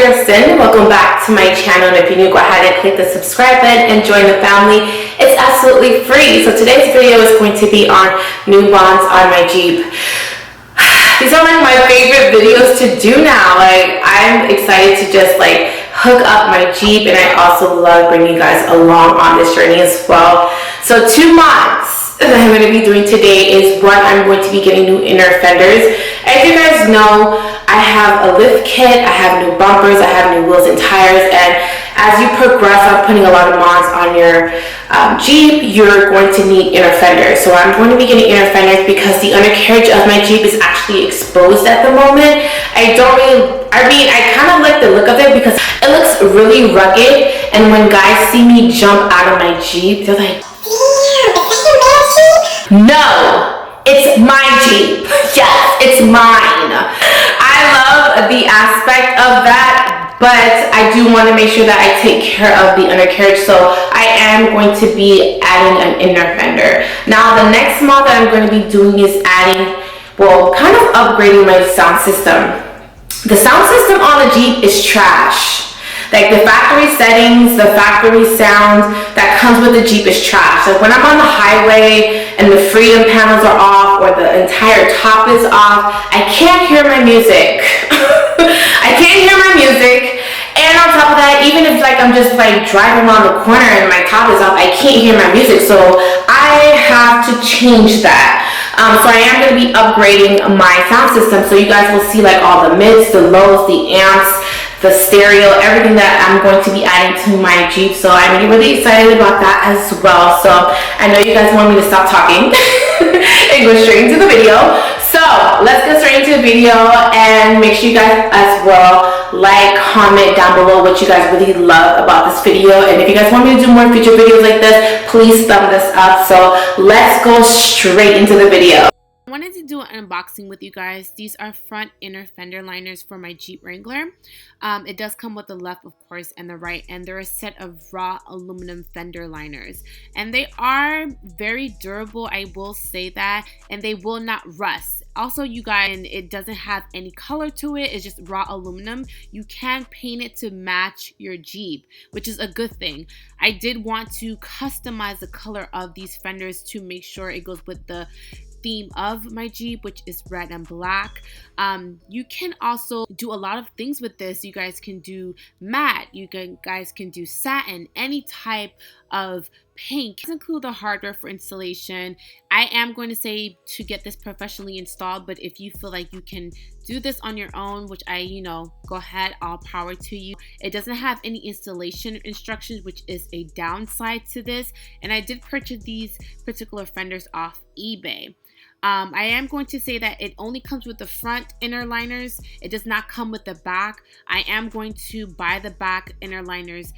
JustCyn. Welcome back to my channel, and if you're new, go ahead and click the subscribe button and join the family. It's absolutely free. So today's video is going to be on new bonds on my Jeep. These are like my favorite videos to do now. Like, I'm excited to just like hook up my Jeep, and I also love bringing you guys along on this journey as well. So 2 months that I'm going to be doing today is one, I'm going to be getting new inner fenders. As you guys know, I have a lift kit, I have new bumpers, I have new wheels and tires, and as you progress on putting a lot of mods on your Jeep, you're going to need inner fenders. So I'm going to be getting inner fenders because the undercarriage of my Jeep is actually exposed at the moment. I kind of like the look of it because it looks really rugged, and when guys see me jump out of my Jeep, they're like, no, it's my Jeep. Yes, it's mine. I love the aspect of that, but I do want to make sure that I take care of the undercarriage, so I am going to be adding an inner fender. Now, the next mod that I'm going to be doing is adding, well, kind of upgrading my sound system. The sound system on the Jeep is trash. Like, the factory settings, the factory sound that comes with the Jeep is trash. Like, when I'm on the highway and the freedom panels are off or the entire top is off, I can't hear my music. I can't hear my music. And on top of that, even if like I'm just like driving around the corner and my top is off, I can't hear my music. So I have to change that. So I am going to be upgrading my sound system. So you guys will see like all the mids, the lows, the amps, the stereo, everything that I'm going to be adding to my Jeep. So I'm really excited about that as well. So I know you guys want me to stop talking and go straight into the video. So let's get straight into the video, and make sure you guys as well like, comment down below what you guys really love about this video. And if you guys want me to do more future videos like this, please thumb this up. So let's go straight into the video. I wanted to do an unboxing with you guys. These are front inner fender liners for my Jeep Wrangler. It does come with the left, of course, and the right, and they're a set of raw aluminum fender liners. And they are very durable, I will say that, and they will not rust. Also, you guys, it doesn't have any color to it. It's just raw aluminum. You can paint it to match your Jeep, which is a good thing. I did want to customize the color of these fenders to make sure it goes with the theme of my Jeep, which is red and black. You can also do a lot of things with this. You guys can do matte, guys can do satin, any type of paint. This includes the hardware for installation. I am going to say to get this professionally installed, but if you feel like you can do this on your own, which go ahead, all power to you. It doesn't have any installation instructions, which is a downside to this, and I did purchase these particular fenders off eBay. I am going to say that it only comes with the front inner liners. It does not come with the back. I am going to buy the back inner liners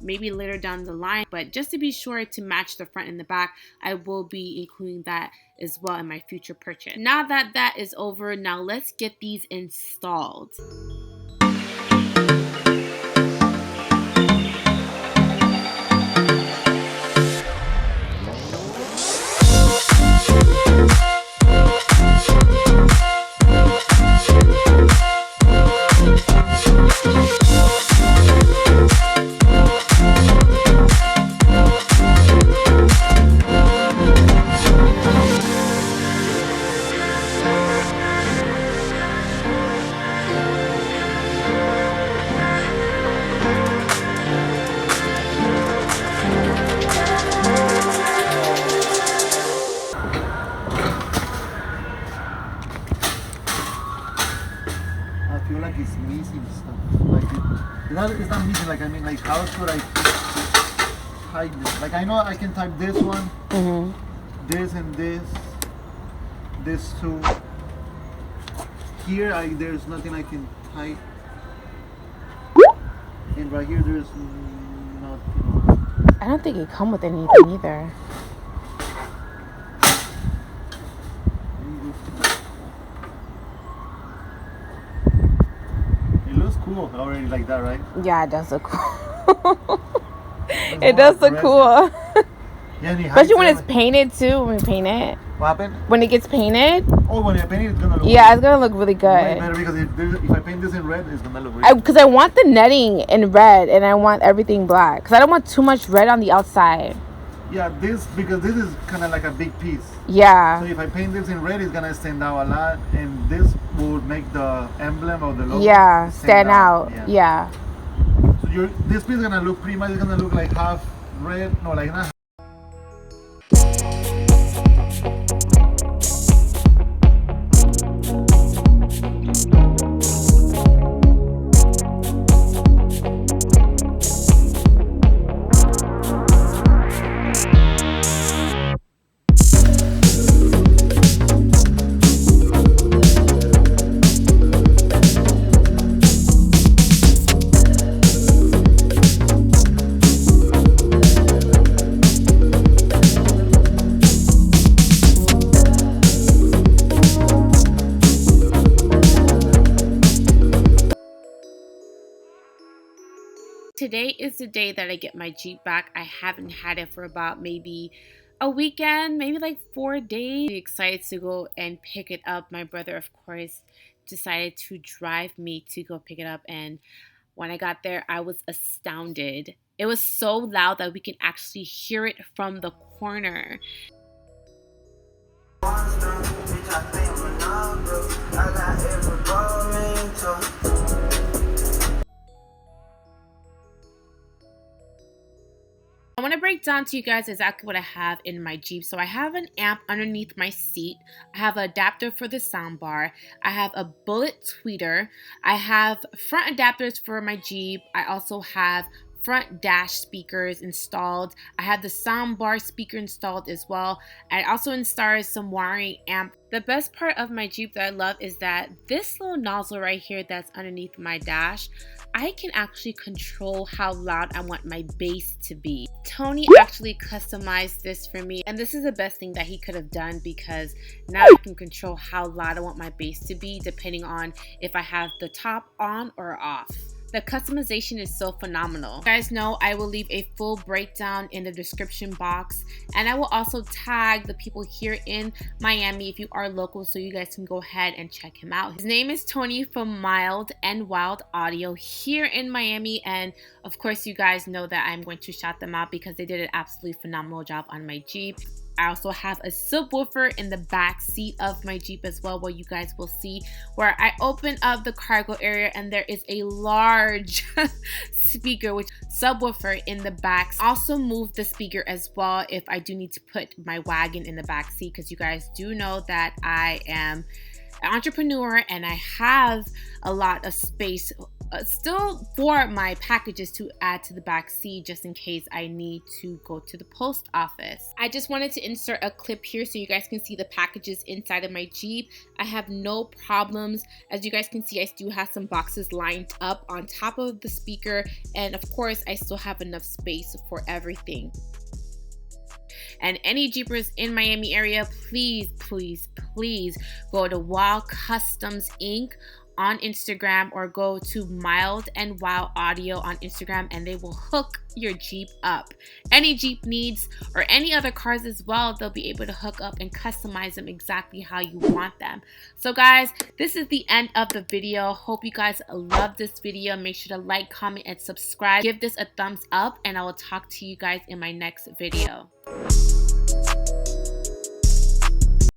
maybe later down the line, but just to be sure to match the front and the back, I will be including that as well in my future purchase. Now that that is over, now let's get these installed. Like it's missing stuff. Like it's not missing. Like, I mean, like, how should I hide this? Like, I know I can type this one, this and this two. Here, there's nothing I can type, and right here there's nothing. I don't think it comes with anything either. Cool already like that, right? Yeah, it does look cool. It does look cool. Yeah, especially when it's painted too. When we paint it. What happened? When it gets painted? Oh, when I paint it, it's gonna look Yeah, it's gonna look really way good. better because if I paint this in red, it's gonna look really Because I want the netting in red and I want everything black. Because I don't want too much red on the outside. Yeah, because this is kind of like a big piece. Yeah. So if I paint this in red, it's gonna stand out a lot, and this will make the emblem of the logo stand out. Yeah. So this piece is gonna look pretty much. It's gonna look like half red, no, like not. Today is the day that I get my Jeep back. I haven't had it for about maybe a weekend, maybe like 4 days. I'm excited to go and pick it up. My brother, of course, decided to drive me to go pick it up, and when I got there, I was astounded. It was so loud that we can actually hear it from the corner. I want to break down to you guys exactly what I have in my Jeep. So I have an amp underneath my seat. I have an adapter for the soundbar. I have a bullet tweeter. I have front adapters for my Jeep. I also have front dash speakers installed. I have the soundbar speaker installed as well. I also installed some wiring amp. The best part of my Jeep that I love is that this little nozzle right here that's underneath my dash, I can actually control how loud I want my bass to be. Tony actually customized this for me, and this is the best thing that he could have done because now I can control how loud I want my bass to be depending on if I have the top on or off. The customization is so phenomenal. You guys know I will leave a full breakdown in the description box, and I will also tag the people here in Miami if you are local, so you guys can go ahead and check him out. His name is Tony from Mild and Wild Audio here in Miami, and of course you guys know that I'm going to shout them out because they did an absolutely phenomenal job on my Jeep. I also have a subwoofer in the back seat of my Jeep as well, where you guys will see where I open up the cargo area and there is a large speaker with subwoofer in the back. Also move the speaker as well if I do need to put my wagon in the back seat, because you guys do know that I am an entrepreneur and I have a lot of space still for my packages to add to the back seat just in case I need to go to the post office. I just wanted to insert a clip here so you guys can see the packages inside of my Jeep. I have no problems. As you guys can see, I do have some boxes lined up on top of the speaker, and of course I still have enough space for everything. And any Jeepers in Miami area, please go to Wild Customs Inc. on Instagram, or go to Mild and Wild Audio on Instagram, and they will hook your Jeep up. Any Jeep needs, or any other cars as well, they'll be able to hook up and customize them exactly how you want them. So guys, this is the end of the video. Hope you guys love this video. Make sure to like, comment, and subscribe. Give this a thumbs up, and I will talk to you guys in my next video.